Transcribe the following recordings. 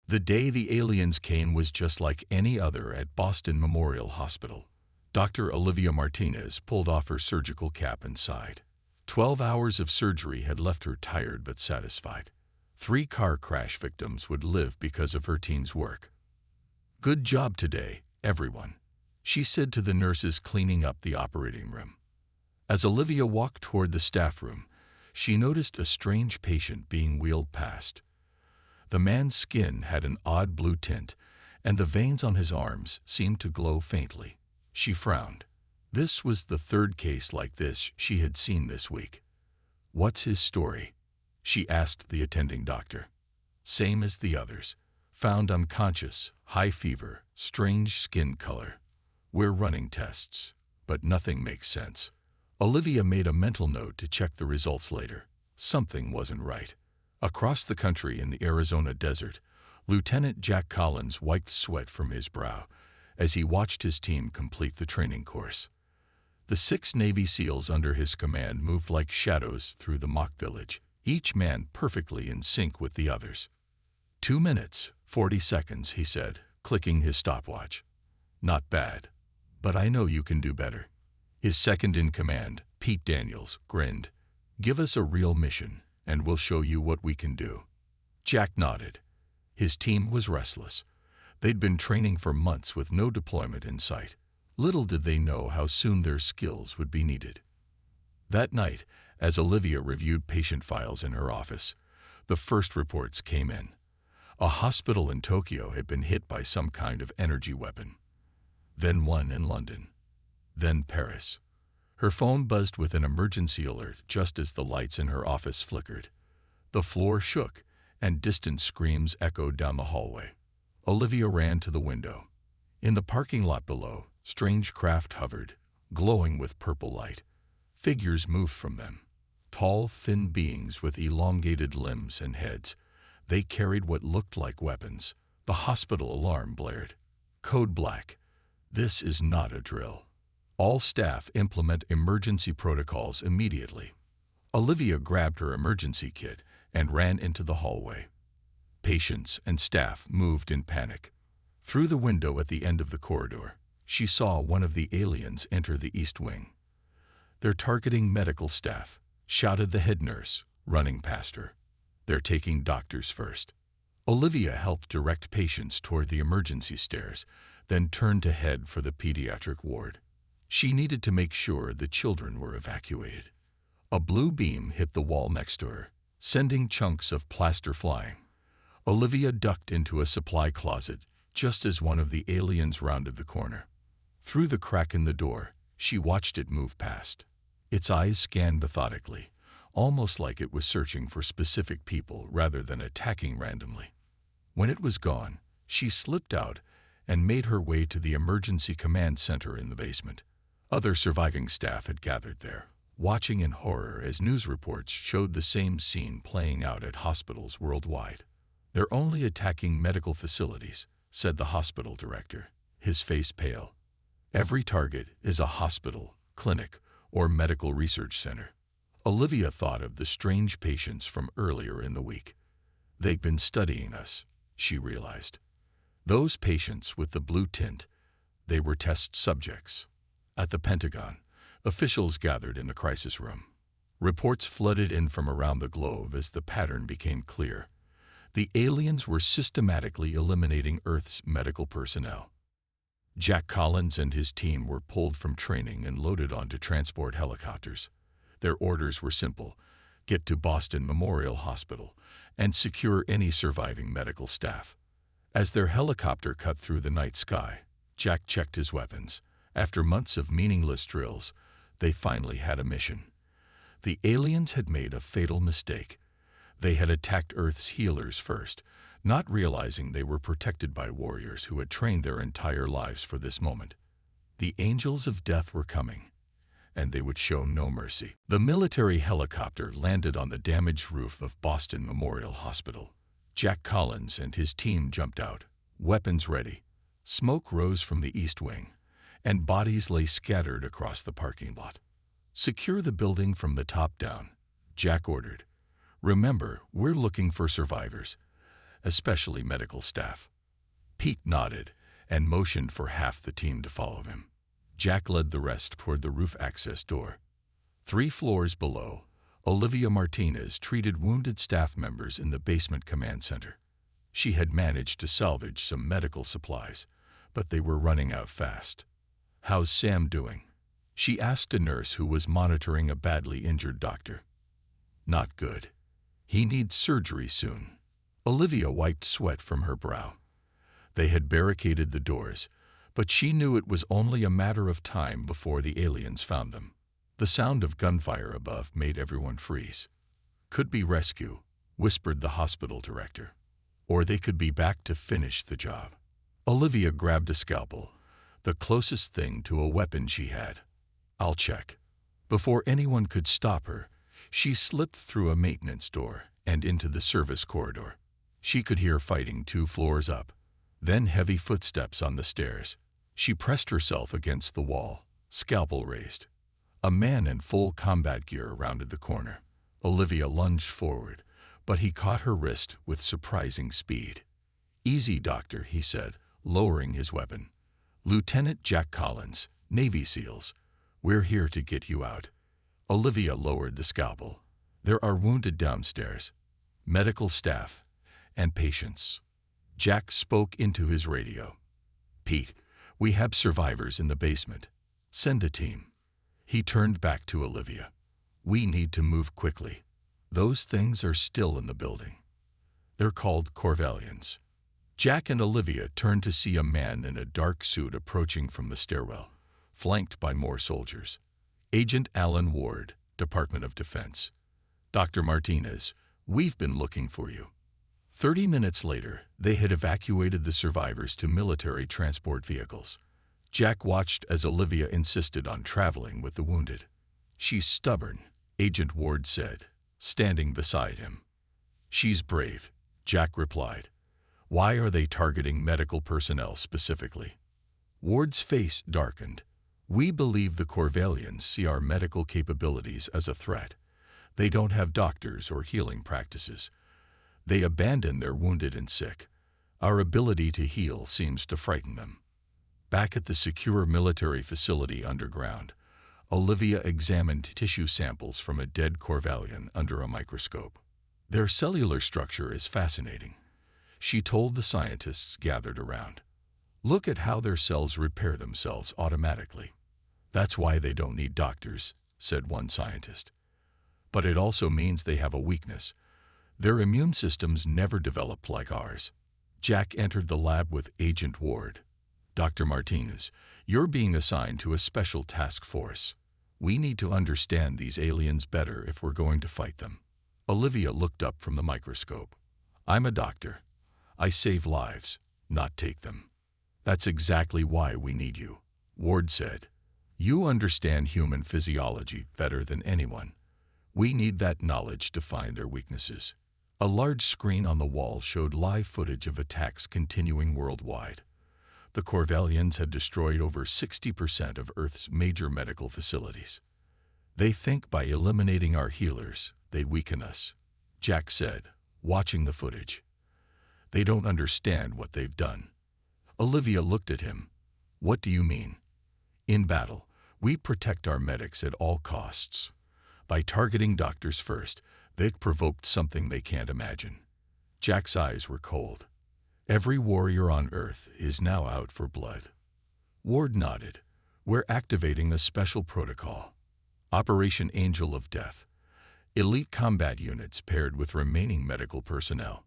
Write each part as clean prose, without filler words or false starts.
The day the aliens came was just like any other at Boston Memorial Hospital. Dr. Olivia Martinez pulled off her surgical cap and sighed. 12 hours of surgery had left her tired but satisfied. 3 car crash victims would live because of her team's work. "Good job today, everyone," she said to the nurses cleaning up the operating room. As Olivia walked toward the staff room, she noticed a strange patient being wheeled past. The man's skin had an odd blue tint, and the veins on his arms seemed to glow faintly. She frowned. This was the 3rd case like this she had seen this week. "What's his story?" she asked the attending doctor. "Same as the others. Found unconscious, high fever, strange skin color. We're running tests, but nothing makes sense." Olivia made a mental note to check the results later. Something wasn't right. Across the country in the Arizona desert, Lieutenant Jack Collins wiped sweat from his brow as he watched his team complete the training course. The 6 Navy SEALs under his command moved like shadows through the mock village, each man perfectly in sync with the others. 2 minutes, 40 seconds, he said, clicking his stopwatch. "Not bad, but I know you can do better." His second-in-command, Pete Daniels, grinned. "Give us a real mission, and we'll show you what we can do." Jack nodded. His team was restless. They'd been training for months with no deployment in sight. Little did they know how soon their skills would be needed. That night, as Olivia reviewed patient files in her office, the first reports came in. A hospital in Tokyo had been hit by some kind of energy weapon. Then one in London. Then Paris. Her phone buzzed with an emergency alert just as the lights in her office flickered. The floor shook, and distant screams echoed down the hallway. Olivia ran to the window. In the parking lot below, strange craft hovered, glowing with purple light. Figures moved from them. Tall, thin beings with elongated limbs and heads. They carried what looked like weapons. The hospital alarm blared. Code Black. This is not a drill. All staff implement emergency protocols immediately. Olivia grabbed her emergency kit and ran into the hallway. Patients and staff moved in panic. Through the window at the end of the corridor, she saw one of the aliens enter the East Wing. "They're targeting medical staff," shouted the head nurse, running past her. "They're taking doctors first." Olivia helped direct patients toward the emergency stairs, then turned to head for the pediatric ward. She needed to make sure the children were evacuated. A blue beam hit the wall next to her, sending chunks of plaster flying. Olivia ducked into a supply closet just as one of the aliens rounded the corner. Through the crack in the door, she watched it move past. Its eyes scanned methodically, almost like it was searching for specific people rather than attacking randomly. When it was gone, she slipped out and made her way to the emergency command center in the basement. Other surviving staff had gathered there, watching in horror as news reports showed the same scene playing out at hospitals worldwide. "They're only attacking medical facilities," said the hospital director, his face pale. "Every target is a hospital, clinic, or medical research center." Olivia thought of the strange patients from earlier in the week. "They've been studying us," she realized. Those patients with the blue tint, they were test subjects. At the Pentagon, officials gathered in the crisis room. Reports flooded in from around the globe as the pattern became clear. The aliens were systematically eliminating Earth's medical personnel. Jack Collins and his team were pulled from training and loaded onto transport helicopters. Their orders were simple: get to Boston Memorial Hospital and secure any surviving medical staff. As their helicopter cut through the night sky, Jack checked his weapons. After months of meaningless drills, they finally had a mission. The aliens had made a fatal mistake. They had attacked Earth's healers first, not realizing they were protected by warriors who had trained their entire lives for this moment. The angels of death were coming, and they would show no mercy. The military helicopter landed on the damaged roof of Boston Memorial Hospital. Jack Collins and his team jumped out, weapons ready. Smoke rose from the East Wing, and bodies lay scattered across the parking lot. "Secure the building from the top down," Jack ordered. "Remember, we're looking for survivors. especially medical staff. Pete nodded and motioned for half the team to follow him. Jack led the rest toward the roof access door. 3 floors below, Olivia Martinez treated wounded staff members in the basement command center. She had managed to salvage some medical supplies, but they were running out fast. "How's Sam doing?" she asked a nurse who was monitoring a badly injured doctor. "Not good. He needs surgery soon." Olivia wiped sweat from her brow. They had barricaded the doors, but she knew it was only a matter of time before the aliens found them. The sound of gunfire above made everyone freeze. "Could be rescue," whispered the hospital director. "Or they could be back to finish the job." Olivia grabbed a scalpel, the closest thing to a weapon she had. "I'll check." Before anyone could stop her, she slipped through a maintenance door and into the service corridor. She could hear fighting 2 floors up, then heavy footsteps on the stairs. She pressed herself against the wall, scalpel raised. A man in full combat gear rounded the corner. Olivia lunged forward, but he caught her wrist with surprising speed. "Easy, Doctor," he said, lowering his weapon. "Lieutenant Jack Collins, Navy SEALs. We're here to get you out." Olivia lowered the scalpel. "There are wounded downstairs, medical staff, and patients." Jack spoke into his radio. "Pete, we have survivors in the basement. Send a team." He turned back to Olivia. "We need to move quickly. Those things are still in the building. They're called Corvellians." Jack and Olivia turned to see a man in a dark suit approaching from the stairwell, flanked by more soldiers. "Agent Alan Ward, Department of Defense. Dr. Martinez, we've been looking for you." 30 minutes later, they had evacuated the survivors to military transport vehicles. Jack watched as Olivia insisted on traveling with the wounded. "She's stubborn," Agent Ward said, standing beside him. "She's brave," Jack replied. "Why are they targeting medical personnel specifically?" Ward's face darkened. "We believe the Corvellians see our medical capabilities as a threat. They don't have doctors or healing practices. They abandon their wounded and sick. Our ability to heal seems to frighten them." Back at the secure military facility underground, Olivia examined tissue samples from a dead Corvellian under a microscope. "Their cellular structure is fascinating," she told the scientists gathered around. "Look at how their cells repair themselves automatically." "That's why they don't need doctors," said one scientist. "But it also means they have a weakness. Their immune systems never developed like ours." Jack entered the lab with Agent Ward. "Dr. Martinez, you're being assigned to a special task force. We need to understand these aliens better if we're going to fight them." Olivia looked up from the microscope. "I'm a doctor. I save lives, not take them." "That's exactly why we need you," Ward said. "You understand human physiology better than anyone. We need that knowledge to find their weaknesses." A large screen on the wall showed live footage of attacks continuing worldwide. The Corvellians had destroyed over 60% of Earth's major medical facilities. "They think by eliminating our healers, they weaken us," Jack said, watching the footage. "They don't understand what they've done." Olivia looked at him. "What do you mean?" "In battle, we protect our medics at all costs. By targeting doctors first, they've provoked something they can't imagine." Jack's eyes were cold. "Every warrior on Earth is now out for blood." Ward nodded. "We're activating a special protocol. Operation Angel of Death. Elite combat units paired with remaining medical personnel."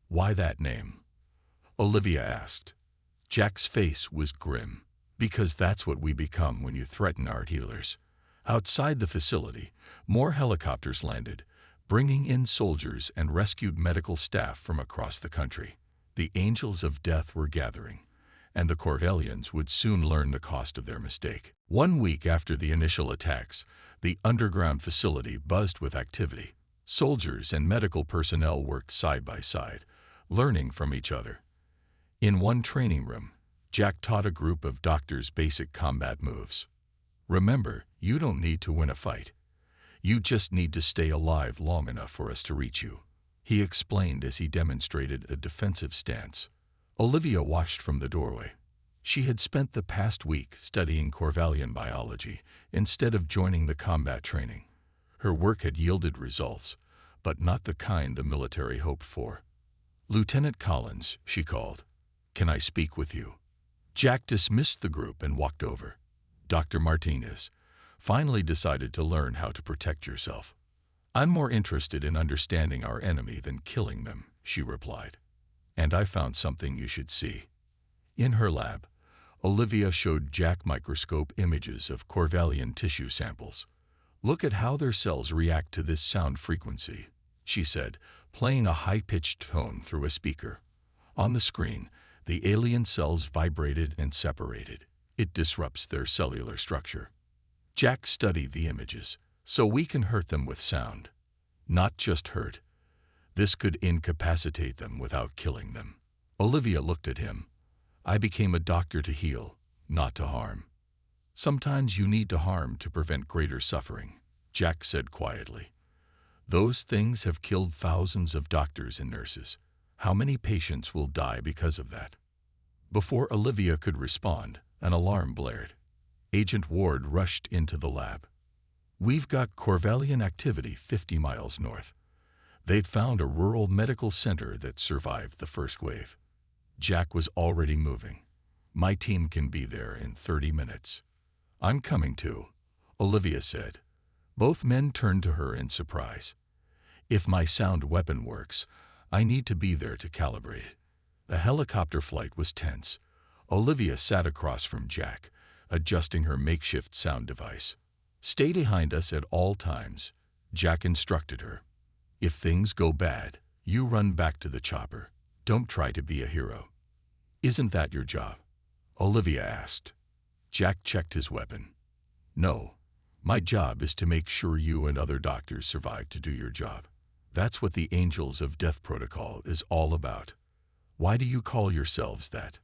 "Why that name?" Olivia asked. Jack's face was grim. "Because that's what we become when you threaten our healers." Outside the facility, more helicopters landed, bringing in soldiers and rescued medical staff from across the country. The Angels of Death were gathering, and the Corvellians would soon learn the cost of their mistake. 1 week after the initial attacks, the underground facility buzzed with activity. Soldiers and medical personnel worked side by side, learning from each other. In one training room, Jack taught a group of doctors basic combat moves. "Remember, you don't need to win a fight. You just need to stay alive long enough for us to reach you." he explained as he demonstrated a defensive stance. Olivia watched from the doorway. She had spent the past week studying Corvallian biology instead of joining the combat training. Her work had yielded results, but not the kind the military hoped for. "Lieutenant Collins," she called. "Can I speak with you?" Jack dismissed the group and walked over. "Dr. Martinez, finally decided to learn how to protect yourself." "I'm more interested in understanding our enemy than killing them," she replied. "And I found something you should see." In her lab, Olivia showed Jack microscope images of Corvallian tissue samples. "Look at how their cells react to this sound frequency," she said, playing a high-pitched tone through a speaker. On the screen, the alien cells vibrated and separated. "It disrupts their cellular structure." Jack studied the images. "So we can hurt them with sound." "Not just hurt. This could incapacitate them without killing them." Olivia looked at him. "I became a doctor to heal, not to harm." "Sometimes you need to harm to prevent greater suffering," Jack said quietly. "Those things have killed thousands of doctors and nurses. How many patients will die because of that?" Before Olivia could respond, an alarm blared. Agent Ward rushed into the lab. "We've got Corvallian activity 50 miles north. They'd found a rural medical center that survived the first wave." Jack was already moving. "My team can be there in 30 minutes. "I'm coming too," Olivia said. Both men turned to her in surprise. "If my sound weapon works, I need to be there to calibrate it." The helicopter flight was tense. Olivia sat across from Jack, adjusting her makeshift sound device. "Stay behind us at all times," Jack instructed her. "If things go bad, you run back to the chopper. Don't try to be a hero." "Isn't that your job?" Olivia asked. Jack checked his weapon. "No, my job is to make sure you and other doctors survive to do your job. That's what the Angels of Death Protocol is all about." "Why do you call yourselves that?"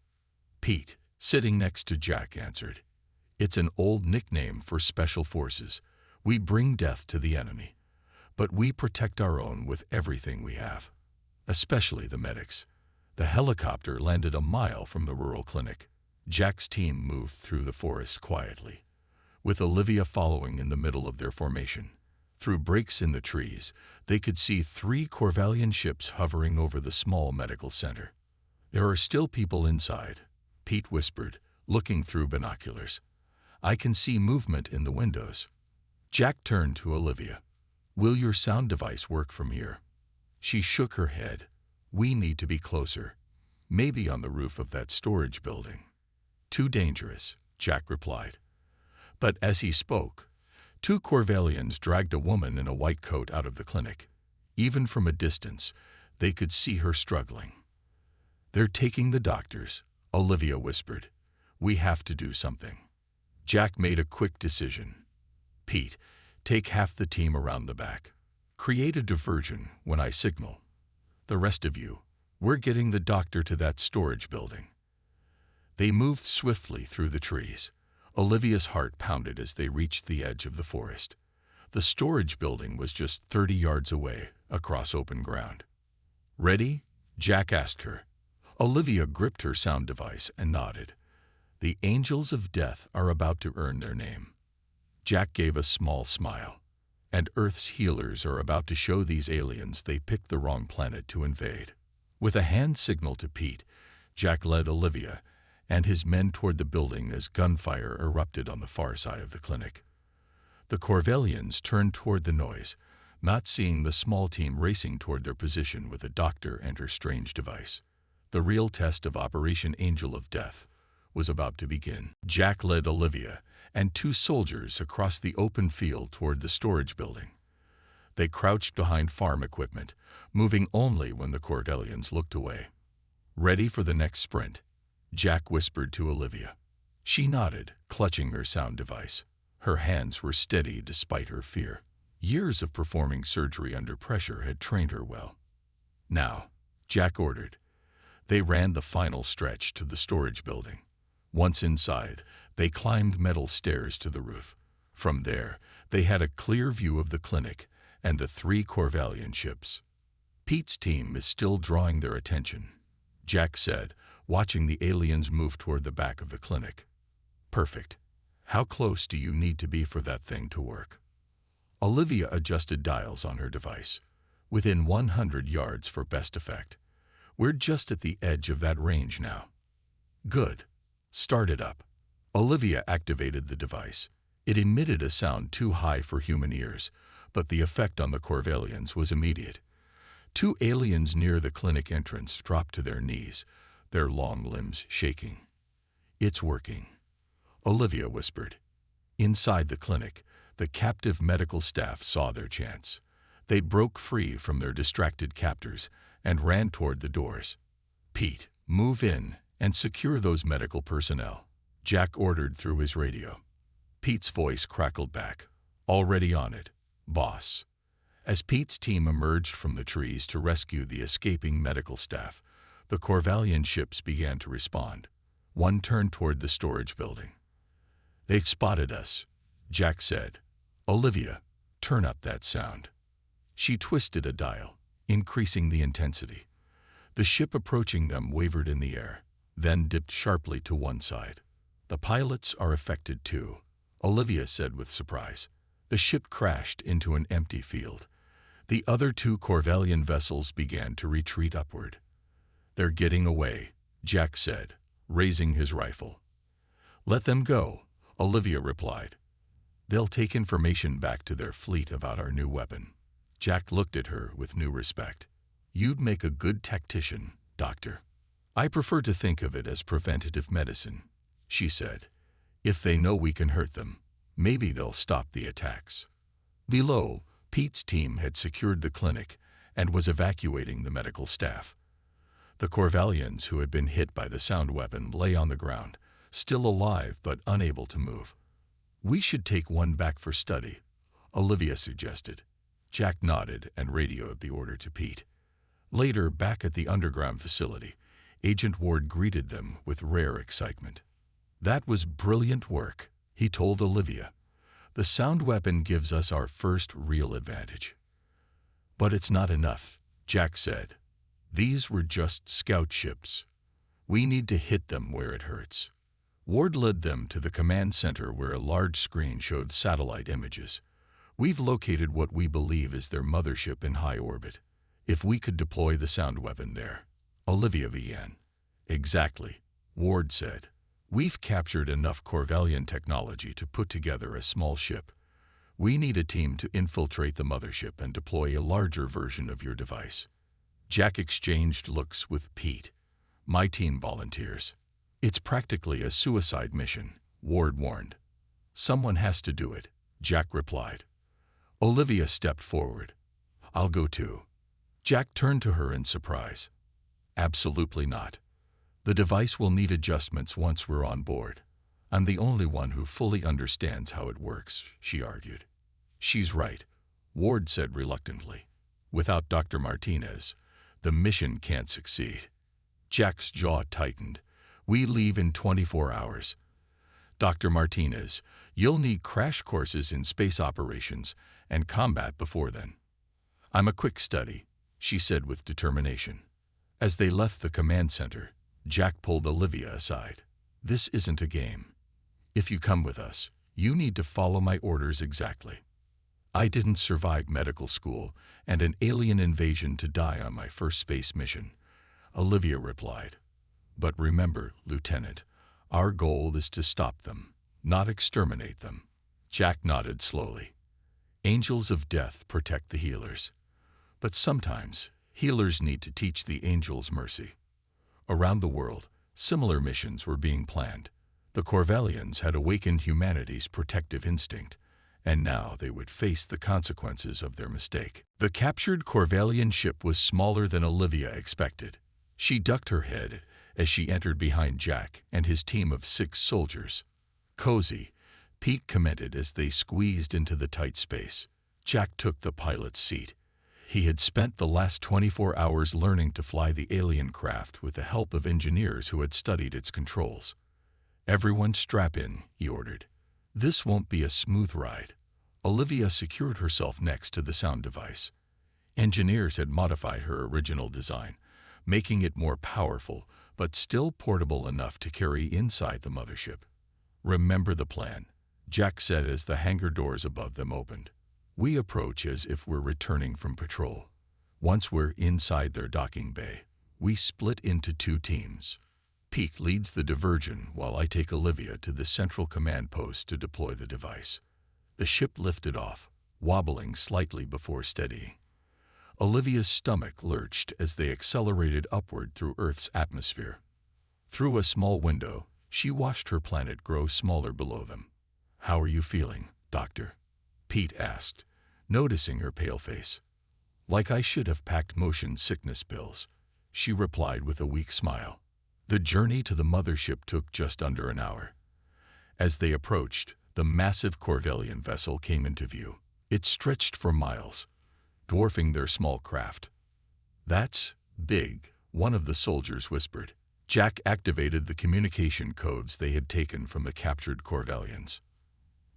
Pete, sitting next to Jack, answered. "It's an old nickname for special forces. We bring death to the enemy, but we protect our own with everything we have, especially the medics." The helicopter landed a mile from the rural clinic. Jack's team moved through the forest quietly, with Olivia following in the middle of their formation. Through breaks in the trees, they could see 3 Corvallian ships hovering over the small medical center. "There are still people inside," Pete whispered, looking through binoculars. "I can see movement in the windows." Jack turned to Olivia. "Will your sound device work from here?" She shook her head. "We need to be closer. Maybe on the roof of that storage building." "Too dangerous," Jack replied. But as he spoke, 2 Corvallians dragged a woman in a white coat out of the clinic. Even from a distance, they could see her struggling. "They're taking the doctors," Olivia whispered. "We have to do something." Jack made a quick decision. "Pete, take half the team around the back. Create a diversion when I signal. The rest of you, we're getting the doctor to that storage building." They moved swiftly through the trees. Olivia's heart pounded as they reached the edge of the forest. The storage building was just 30 yards away, across open ground. "Ready?" Jack asked her. Olivia gripped her sound device and nodded. "The Angels of Death are about to earn their name." Jack gave a small smile. "And Earth's healers are about to show these aliens they picked the wrong planet to invade." With a hand signal to Pete, Jack led Olivia and his men toward the building as gunfire erupted on the far side of the clinic. The Corvallians turned toward the noise, not seeing the small team racing toward their position with the doctor and her strange device. The real test of Operation Angel of Death was about to begin. Jack led Olivia and 2 soldiers across the open field toward the storage building. They crouched behind farm equipment, moving only when the Corvallians looked away. "Ready for the next sprint?" Jack whispered to Olivia. She nodded, clutching her sound device. Her hands were steady despite her fear. Years of performing surgery under pressure had trained her well. "Now," Jack ordered. They ran the final stretch to the storage building. Once inside, they climbed metal stairs to the roof. From there, they had a clear view of the clinic and the 3 Corvallian ships. Pete's team is still drawing their attention, Jack said, watching the aliens move toward the back of the clinic. Perfect. How close do you need to be for that thing to work? Olivia adjusted dials on her device. Within 100 yards for best effect. We're just at the edge of that range now. Good. Start it up. Olivia activated the device. It emitted a sound too high for human ears, but the effect on the Corvellians was immediate. Two aliens near the clinic entrance dropped to their knees, their long limbs shaking. It's working, Olivia whispered. Inside the clinic, the captive medical staff saw their chance. They broke free from their distracted captors and ran toward the doors. Pete, move in and secure those medical personnel, Jack ordered through his radio. Pete's voice crackled back. Already on it, boss. As Pete's team emerged from the trees to rescue the escaping medical staff, the Corvellian ships began to respond. One turned toward the storage building. They've spotted us, Jack said. Olivia, turn up that sound. She twisted a dial, increasing the intensity. The ship approaching them wavered in the air, then dipped sharply to one side. The pilots are affected too, Olivia said with surprise. The ship crashed into an empty field. The other two Corvellian vessels began to retreat upward. They're getting away, Jack said, raising his rifle. Let them go, Olivia replied. They'll take information back to their fleet about our new weapon. Jack looked at her with new respect. You'd make a good tactician, Doctor. I prefer to think of it as preventative medicine, she said. If they know we can hurt them, maybe they'll stop the attacks. Below, Pete's team had secured the clinic and was evacuating the medical staff. The Corvellians who had been hit by the sound weapon lay on the ground, still alive but unable to move. We should take one back for study, Olivia suggested. Jack nodded and radioed the order to Pete. Later, back at the underground facility, Agent Ward greeted them with rare excitement. That was brilliant work, he told Olivia. The sound weapon gives us our first real advantage. But it's not enough, Jack said. These were just scout ships. We need to hit them where it hurts. Ward led them to the command center where a large screen showed satellite images. We've located what we believe is their mothership in high orbit. If we could deploy the sound weapon there, Olivia began. Exactly, Ward said. We've captured enough Corvellian technology to put together a small ship. We need a team to infiltrate the mothership and deploy a larger version of your device. Jack exchanged looks with Pete. My team volunteers. It's practically a suicide mission, Ward warned. Someone has to do it, Jack replied. Olivia stepped forward. I'll go too. Jack turned to her in surprise. Absolutely not. The device will need adjustments once we're on board. I'm the only one who fully understands how it works, she argued. She's right, Ward said reluctantly. Without Dr. Martinez, the mission can't succeed. Jack's jaw tightened. We leave in 24 hours. Dr. Martinez, you'll need crash courses in space operations and combat before then. I'm a quick study, she said with determination. As they left the command center, Jack pulled Olivia aside. This isn't a game. If you come with us, you need to follow my orders exactly. I didn't survive medical school and an alien invasion to die on my first space mission, Olivia replied. But remember, Lieutenant, our goal is to stop them, not exterminate them. Jack nodded slowly. Angels of death protect the healers. But sometimes, healers need to teach the angels mercy. Around the world, similar missions were being planned. The Corvellians had awakened humanity's protective instinct, and now they would face the consequences of their mistake. The captured Corvellian ship was smaller than Olivia expected. She ducked her head as she entered behind Jack and his team of 6 soldiers. Cozy, Pete commented as they squeezed into the tight space. Jack took the pilot's seat. He had spent the last 24 hours learning to fly the alien craft with the help of engineers who had studied its controls. Everyone strap in, he ordered. This won't be a smooth ride. Olivia secured herself next to the sound device. Engineers had modified her original design, making it more powerful, but still portable enough to carry inside the mothership. "Remember the plan," Jack said as the hangar doors above them opened. "We approach as if we're returning from patrol. Once we're inside their docking bay, we split into 2 teams. Pete leads the diversion while I take Olivia to the central command post to deploy the device." The ship lifted off, wobbling slightly before steadying. Olivia's stomach lurched as they accelerated upward through Earth's atmosphere. Through a small window, she watched her planet grow smaller below them. "How are you feeling, Doctor?" Pete asked, noticing her pale face. "Like I should have packed motion sickness pills," she replied with a weak smile. The journey to the mothership took just under an hour. As they approached, the massive Corvellian vessel came into view. It stretched for miles, dwarfing their small craft. "That's big," one of the soldiers whispered. Jack activated the communication codes they had taken from the captured Corvellians.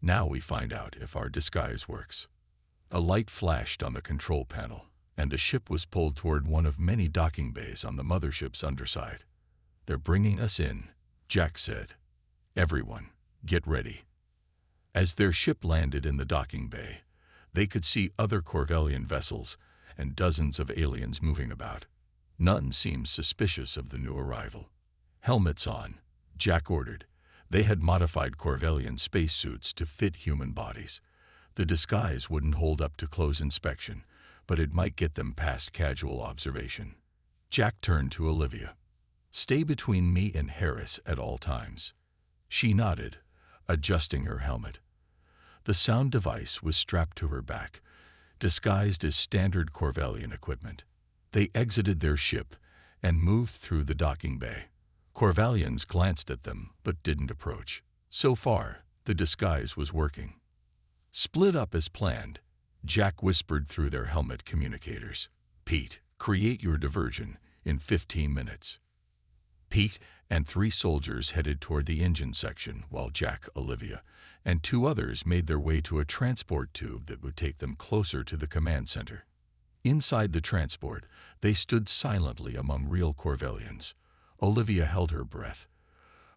"Now we find out if our disguise works." A light flashed on the control panel, and the ship was pulled toward one of many docking bays on the mothership's underside. "They're bringing us in," Jack said. "Everyone, get ready." As their ship landed in the docking bay, they could see other Corvellian vessels and dozens of aliens moving about. None seemed suspicious of the new arrival. "Helmets on," Jack ordered. They had modified Corvellian spacesuits to fit human bodies. The disguise wouldn't hold up to close inspection, but it might get them past casual observation. Jack turned to Olivia. "Stay between me and Harris at all times." She nodded, adjusting her helmet. The sound device was strapped to her back, disguised as standard Corvellian equipment. They exited their ship and moved through the docking bay. Corvellians glanced at them but didn't approach. So far, the disguise was working. "Split up as planned," Jack whispered through their helmet communicators. "Pete, create your diversion in 15 minutes." Pete and 3 soldiers headed toward the engine section, while Jack, Olivia, and 2 others made their way to a transport tube that would take them closer to the command center. Inside the transport, they stood silently among real Corvellians. Olivia held her breath,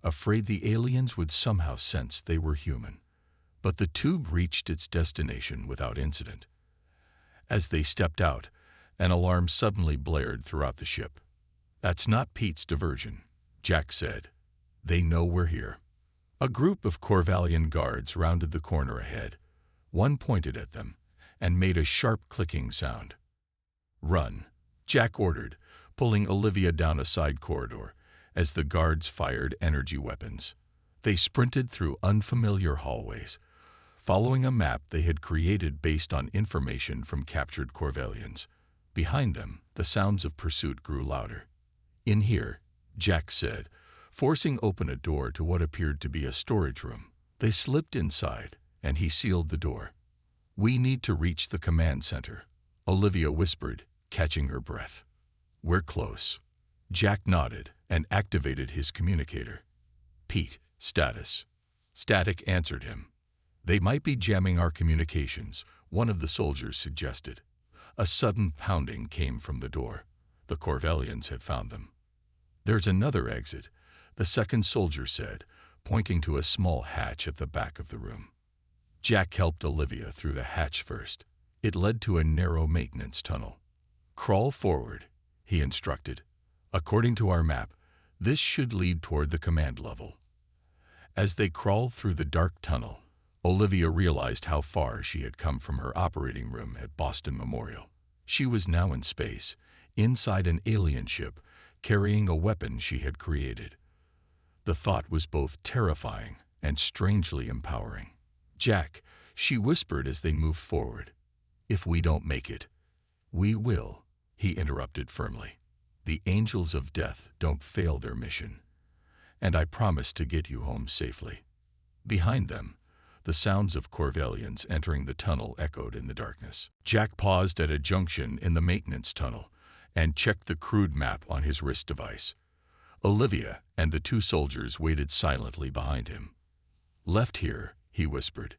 afraid the aliens would somehow sense they were human. But the tube reached its destination without incident. As they stepped out, an alarm suddenly blared throughout the ship. "That's not Pete's diversion," Jack said. "They know we're here." A group of Corvellian guards rounded the corner ahead. One pointed at them and made a sharp clicking sound. "Run," Jack ordered, pulling Olivia down a side corridor as the guards fired energy weapons. They sprinted through unfamiliar hallways, following a map they had created based on information from captured Corvellians. Behind them, the sounds of pursuit grew louder. "In here," Jack said, forcing open a door to what appeared to be a storage room. They slipped inside, and he sealed the door. "We need to reach the command center," Olivia whispered, catching her breath. "We're close." Jack nodded and activated his communicator. "Pete, status." Static answered him. "They might be jamming our communications," one of the soldiers suggested. A sudden pounding came from the door. The Corvellians had found them. "There's another exit," the second soldier said, pointing to a small hatch at the back of the room. Jack helped Olivia through the hatch first. It led to a narrow maintenance tunnel. "Crawl forward," he instructed. "According to our map, this should lead toward the command level." As they crawled through the dark tunnel, Olivia realized how far she had come from her operating room at Boston Memorial. She was now in space, inside an alien ship, carrying a weapon she had created. The thought was both terrifying and strangely empowering. "Jack," she whispered as they moved forward. "If we don't make it." "We will," he interrupted firmly. "The angels of death don't fail their mission. And I promise to get you home safely." Behind them, the sounds of Corvellians entering the tunnel echoed in the darkness. Jack paused at a junction in the maintenance tunnel and checked the crude map on his wrist device. Olivia and the 2 soldiers waited silently behind him. "Left here," he whispered.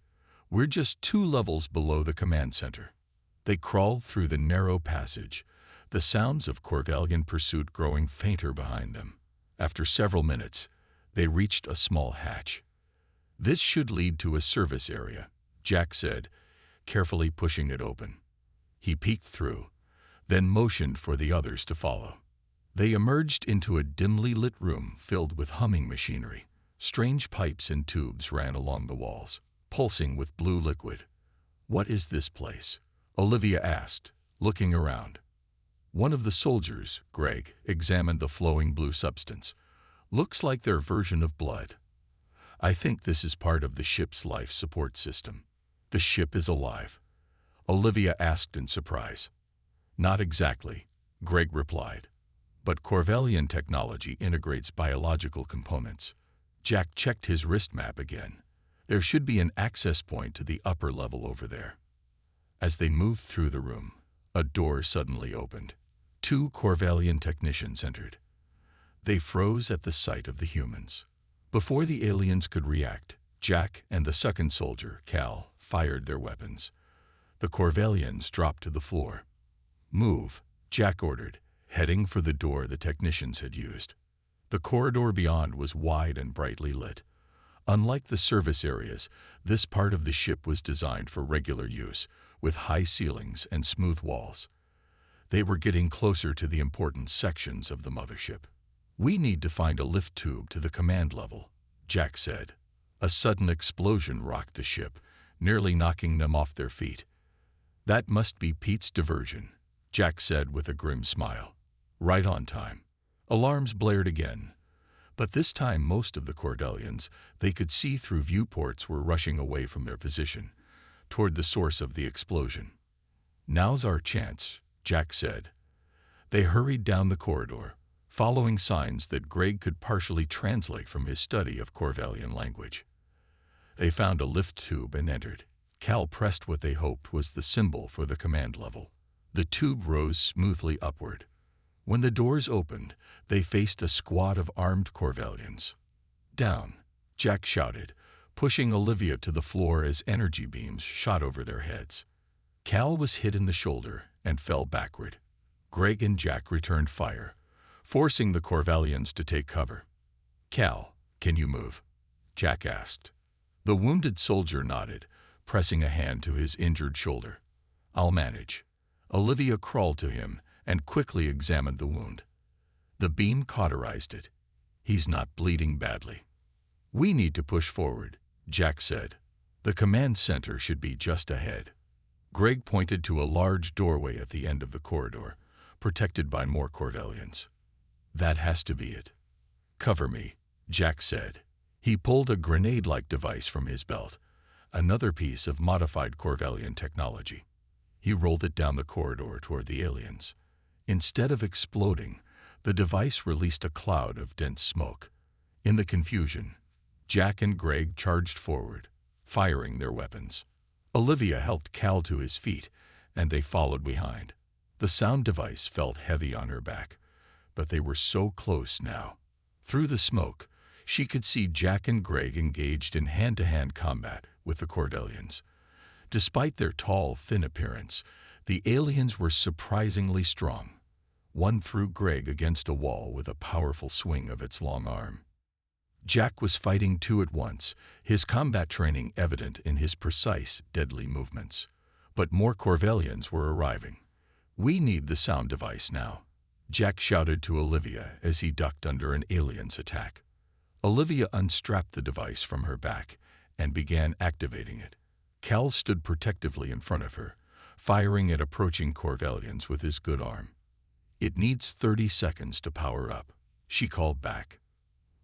"We're just 2 levels below the command center." They crawled through the narrow passage, the sounds of Corvellian pursuit growing fainter behind them. After several minutes, they reached a small hatch. "This should lead to a service area," Jack said, carefully pushing it open. He peeked through, then motioned for the others to follow. They emerged into a dimly lit room filled with humming machinery. Strange pipes and tubes ran along the walls, pulsing with blue liquid. "What is this place?" Olivia asked, looking around. One of the soldiers, Greg, examined the flowing blue substance. "Looks like their version of blood. I think this is part of the ship's life support system." "The ship is alive?" Olivia asked in surprise. "Not exactly," Greg replied. "But Corvellian technology integrates biological components." Jack checked his wrist map again. "There should be an access point to the upper level over there." As they moved through the room, a door suddenly opened. 2 Corvellian technicians entered. They froze at the sight of the humans. Before the aliens could react, Jack and the second soldier, Cal, fired their weapons. The Corvellians dropped to the floor. "Move," Jack ordered, heading for the door the technicians had used. The corridor beyond was wide and brightly lit. Unlike the service areas, this part of the ship was designed for regular use, with high ceilings and smooth walls. They were getting closer to the important sections of the mothership. "We need to find a lift tube to the command level," Jack said. A sudden explosion rocked the ship, nearly knocking them off their feet. "That must be Pete's diversion," Jack said with a grim smile. "Right on time." Alarms blared again, but this time most of the Corvellians they could see through viewports were rushing away from their position, toward the source of the explosion. "Now's our chance," Jack said. They hurried down the corridor, following signs that Greg could partially translate from his study of Corvellian language. They found a lift tube and entered. Cal pressed what they hoped was the symbol for the command level. The tube rose smoothly upward. When the doors opened, they faced a squad of armed Corvellians. "Down," Jack shouted, pushing Olivia to the floor as energy beams shot over their heads. Cal was hit in the shoulder and fell backward. Greg and Jack returned fire, forcing the Corvellians to take cover. "Cal, can you move?" Jack asked. The wounded soldier nodded, pressing a hand to his injured shoulder. "I'll manage." Olivia crawled to him and quickly examined the wound. The beam cauterized it. "He's not bleeding badly." "We need to push forward," Jack said. "The command center should be just ahead." Greg pointed to a large doorway at the end of the corridor, protected by more Corvellians. "That has to be it." "Cover me," Jack said. He pulled a grenade-like device from his belt, another piece of modified Corvellian technology. He rolled it down the corridor toward the aliens. Instead of exploding, the device released a cloud of dense smoke. In the confusion, Jack and Greg charged forward, firing their weapons. Olivia helped Cal to his feet, and they followed behind. The sound device felt heavy on her back, but they were so close now. Through the smoke, she could see Jack and Greg engaged in hand-to-hand combat with the Corvellians. Despite their tall, thin appearance, the aliens were surprisingly strong. One threw Greg against a wall with a powerful swing of its long arm. Jack was fighting 2 at once, his combat training evident in his precise, deadly movements. But more Corvellians were arriving. "We need the sound device now," Jack shouted to Olivia as he ducked under an alien's attack. Olivia unstrapped the device from her back and began activating it. Cal stood protectively in front of her, firing at approaching Corvellians with his good arm. "It needs 30 seconds to power up," she called back.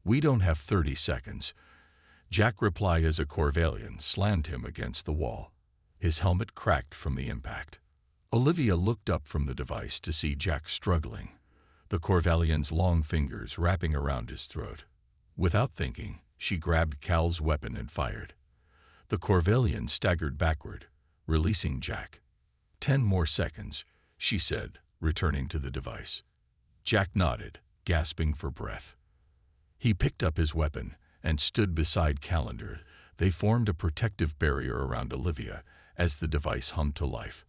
"We don't have 30 seconds," Jack replied as a Corvellian slammed him against the wall. His helmet cracked from the impact. Olivia looked up from the device to see Jack struggling, the Corvellian's long fingers wrapping around his throat. Without thinking, she grabbed Cal's weapon and fired. The Corvellian staggered backward, releasing Jack. 10 more seconds, she said, returning to the device. Jack nodded, gasping for breath. He picked up his weapon and stood beside Calendar. They formed a protective barrier around Olivia as the device hummed to life.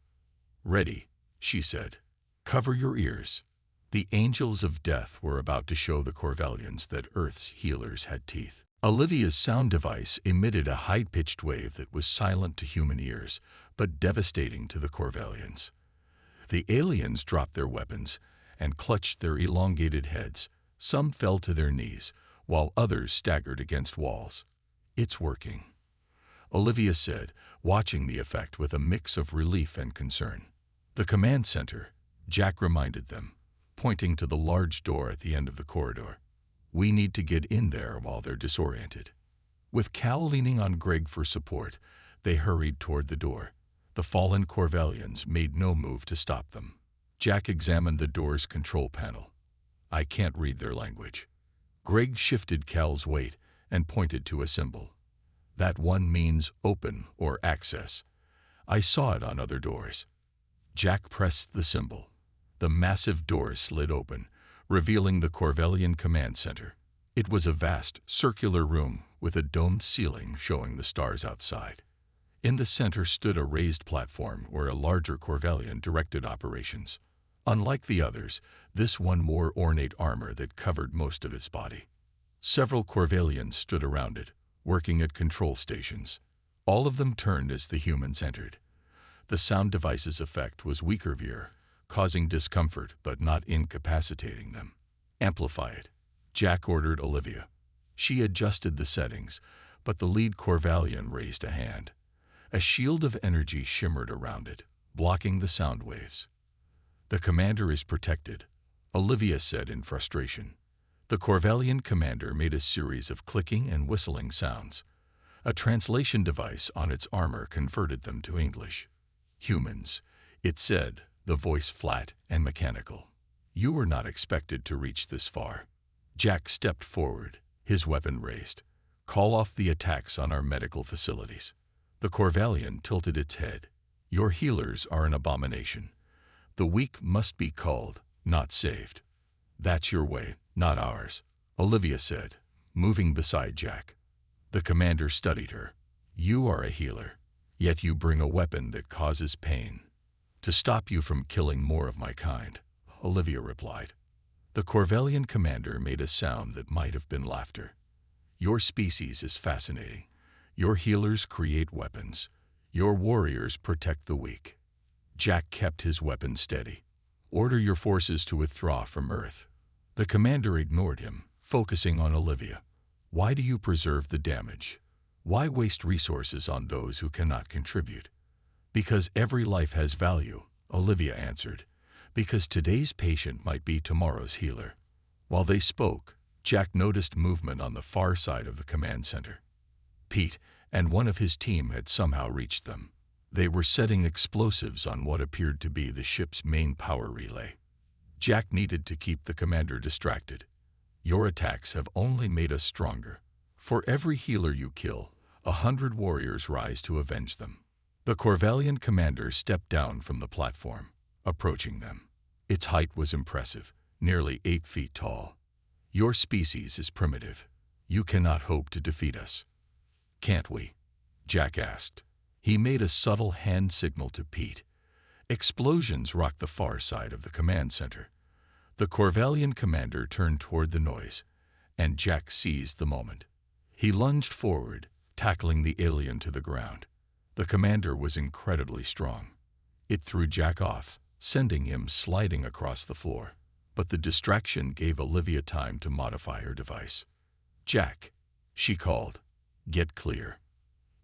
"Ready," she said. "Cover your ears." The angels of death were about to show the Corvellians that Earth's healers had teeth. Olivia's sound device emitted a high-pitched wave that was silent to human ears, but devastating to the Corvellians. The aliens dropped their weapons and clutched their elongated heads. Some fell to their knees, while others staggered against walls. "It's working," Olivia said, watching the effect with a mix of relief and concern. "The command center," Jack reminded them, pointing to the large door at the end of the corridor. "We need to get in there while they're disoriented." With Cal leaning on Greg for support, they hurried toward the door. The fallen Corvellians made no move to stop them. Jack examined the door's control panel. "I can't read their language." Greg shifted Cal's weight and pointed to a symbol. "That one means open or access. I saw it on other doors." Jack pressed the symbol. The massive door slid open, revealing the Corvellian command center. It was a vast, circular room with a domed ceiling showing the stars outside. In the center stood a raised platform where a larger Corvellian directed operations. Unlike the others, this one wore ornate armor that covered most of its body. Several Corvellians stood around it, working at control stations. All of them turned as the humans entered. The sound device's effect was weaker veer, causing discomfort but not incapacitating them. "Amplify it," Jack ordered Olivia. She adjusted the settings, but the lead Corvellian raised a hand. A shield of energy shimmered around it, blocking the sound waves. "The commander is protected," Olivia said in frustration. The Corvellian commander made a series of clicking and whistling sounds. A translation device on its armor converted them to English. "Humans," it said, the voice flat and mechanical. "You were not expected to reach this far." Jack stepped forward, his weapon raised. "Call off the attacks on our medical facilities." The Corvellian tilted its head. "Your healers are an abomination. The weak must be culled, not saved." "That's your way, not ours," Olivia said, moving beside Jack. The commander studied her. "You are a healer, yet you bring a weapon that causes pain." "To stop you from killing more of my kind," Olivia replied. The Corvellian commander made a sound that might have been laughter. "Your species is fascinating. Your healers create weapons. Your warriors protect the weak." Jack kept his weapon steady. "Order your forces to withdraw from Earth." The commander ignored him, focusing on Olivia. "Why do you preserve the damage? Why waste resources on those who cannot contribute?" "Because every life has value," Olivia answered. "Because today's patient might be tomorrow's healer." While they spoke, Jack noticed movement on the far side of the command center. Pete and one of his team had somehow reached them. They were setting explosives on what appeared to be the ship's main power relay. Jack needed to keep the commander distracted. "Your attacks have only made us stronger. For every healer you kill, 100 warriors rise to avenge them." The Corvellian commander stepped down from the platform, approaching them. Its height was impressive, nearly 8 feet tall. "Your species is primitive. You cannot hope to defeat us." "Can't we?" Jack asked. He made a subtle hand signal to Pete. Explosions rocked the far side of the command center. The Corvellian commander turned toward the noise, and Jack seized the moment. He lunged forward, tackling the alien to the ground. The commander was incredibly strong. It threw Jack off, sending him sliding across the floor. But the distraction gave Olivia time to modify her device. "Jack," she called, "get clear."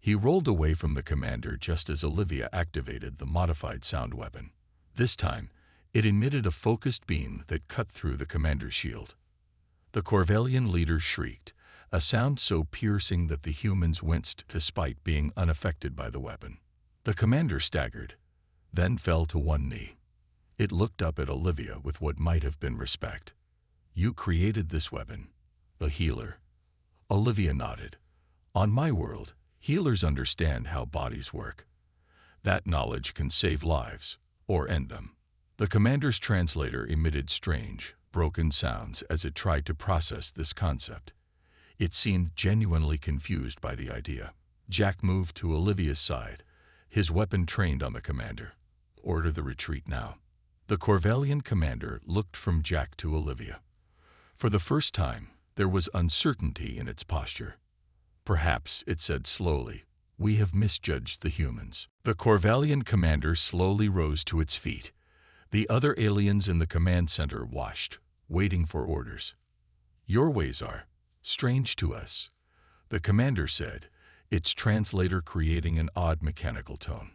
He rolled away from the commander just as Olivia activated the modified sound weapon. This time, it emitted a focused beam that cut through the commander's shield. The Corvellian leader shrieked, a sound so piercing that the humans winced despite being unaffected by the weapon. The commander staggered, then fell to one knee. It looked up at Olivia with what might have been respect. "You created this weapon, a healer." Olivia nodded. "On my world, healers understand how bodies work. That knowledge can save lives, or end them." The commander's translator emitted strange, broken sounds as it tried to process this concept. It seemed genuinely confused by the idea. Jack moved to Olivia's side, his weapon trained on the commander. Order the retreat now." The Corvellian commander looked from Jack to Olivia. For the first time, there was uncertainty in its posture. "Perhaps," it said slowly, "we have misjudged the humans." The Corvellian commander slowly rose to its feet. The other aliens in the command center watched, waiting for orders. "Your ways are strange to us," the commander said, its translator creating an odd mechanical tone.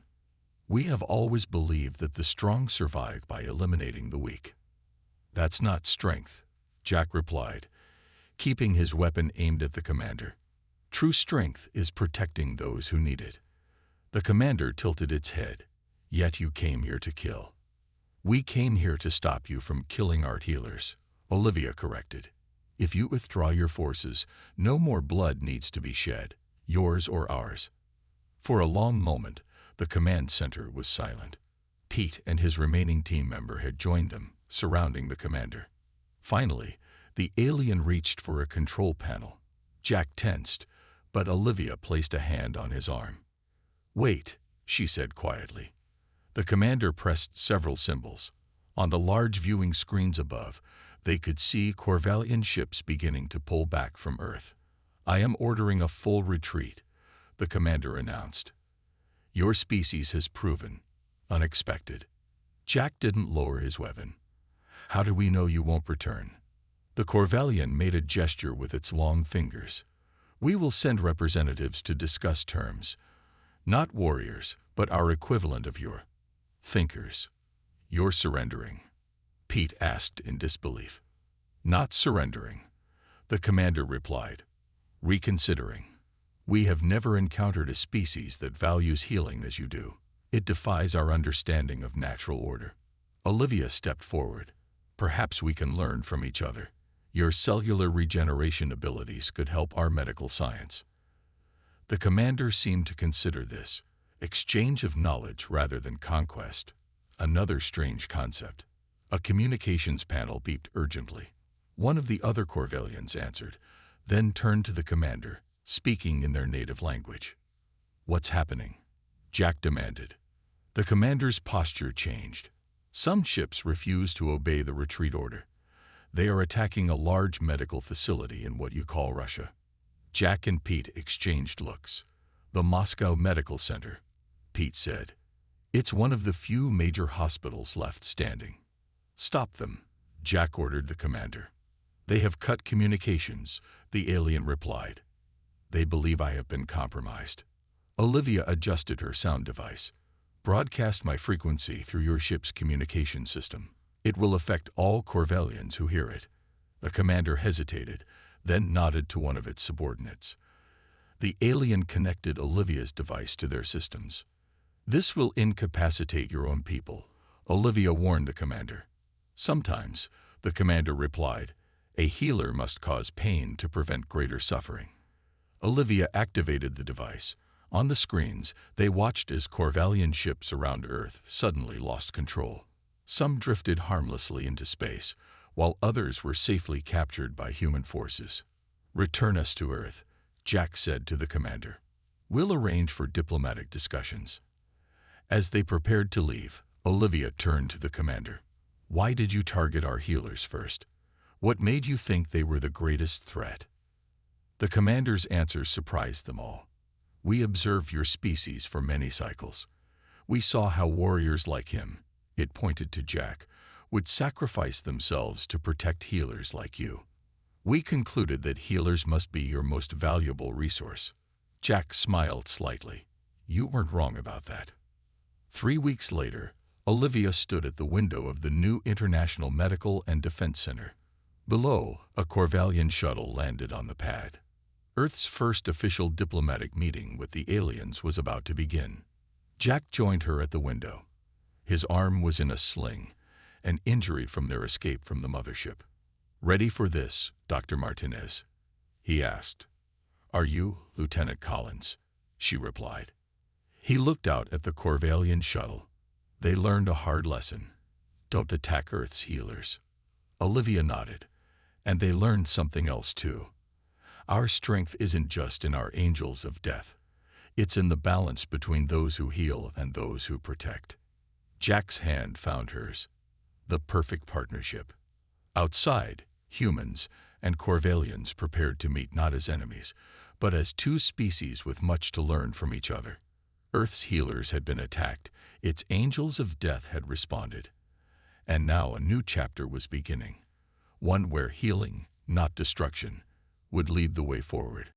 "We have always believed that the strong survive by eliminating the weak." "That's not strength," Jack replied, keeping his weapon aimed at the commander. "True strength is protecting those who need it." The commander tilted its head. "Yet you came here to kill." "We came here to stop you from killing our healers," Olivia corrected. "If you withdraw your forces, no more blood needs to be shed, yours or ours." For a long moment, the command center was silent. Pete and his remaining team member had joined them, surrounding the commander. Finally, the alien reached for a control panel. Jack tensed, but Olivia placed a hand on his arm. "Wait," she said quietly. The commander pressed several symbols. On the large viewing screens above, they could see Corvellian ships beginning to pull back from Earth. "I am ordering a full retreat," the commander announced. "Your species has proven unexpected." Jack didn't lower his weapon. "How do we know you won't return?" The Corvellian made a gesture with its long fingers. "We will send representatives to discuss terms. Not warriors, but our equivalent of your thinkers." "You're surrendering?" Pete asked in disbelief. "Not surrendering," the commander replied. "Reconsidering. We have never encountered a species that values healing as you do. It defies our understanding of natural order." Olivia stepped forward. "Perhaps we can learn from each other. Your cellular regeneration abilities could help our medical science." The commander seemed to consider this exchange of knowledge rather than conquest. Another strange concept. A communications panel beeped urgently. One of the other Corvellians answered, then turned to the commander, speaking in their native language. "What's happening?" Jack demanded. The commander's posture changed. "Some ships refuse to obey the retreat order. They are attacking a large medical facility in what you call Russia." Jack and Pete exchanged looks. "The Moscow Medical Center," Pete said. "It's one of the few major hospitals left standing." "Stop them," Jack ordered the commander. "They have cut communications," the alien replied. "They believe I have been compromised." Olivia adjusted her sound device. "Broadcast my frequency through your ship's communication system. It will affect all Corvellians who hear it." The commander hesitated, then nodded to one of its subordinates. The alien connected Olivia's device to their systems. "This will incapacitate your own people," Olivia warned the commander. "Sometimes," the commander replied, "a healer must cause pain to prevent greater suffering." Olivia activated the device. On the screens, they watched as Corvellian ships around Earth suddenly lost control. Some drifted harmlessly into space, while others were safely captured by human forces. "Return us to Earth," Jack said to the commander. "We'll arrange for diplomatic discussions." As they prepared to leave, Olivia turned to the commander. "Why did you target our healers first? What made you think they were the greatest threat?" The commander's answer surprised them all. "We observed your species for many cycles. We saw how warriors like him," it pointed to Jack, "would sacrifice themselves to protect healers like you. We concluded that healers must be your most valuable resource." Jack smiled slightly. "You weren't wrong about that." 3 weeks later, Olivia stood at the window of the new International Medical and Defense Center. Below, a Corvellian shuttle landed on the pad. Earth's first official diplomatic meeting with the aliens was about to begin. Jack joined her at the window. His arm was in a sling, an injury from their escape from the mothership. "Ready for this, Dr. Martinez?" he asked. "Are you, Lieutenant Collins?" she replied. He looked out at the Corvellian shuttle. "They learned a hard lesson. Don't attack Earth's healers." Olivia nodded. "And they learned something else too. Our strength isn't just in our angels of death. It's in the balance between those who heal and those who protect." Jack's hand found hers. The perfect partnership. Outside, humans and Corvallians prepared to meet not as enemies, but as two species with much to learn from each other. Earth's healers had been attacked, its angels of death had responded. And now a new chapter was beginning, one where healing, not destruction, would lead the way forward.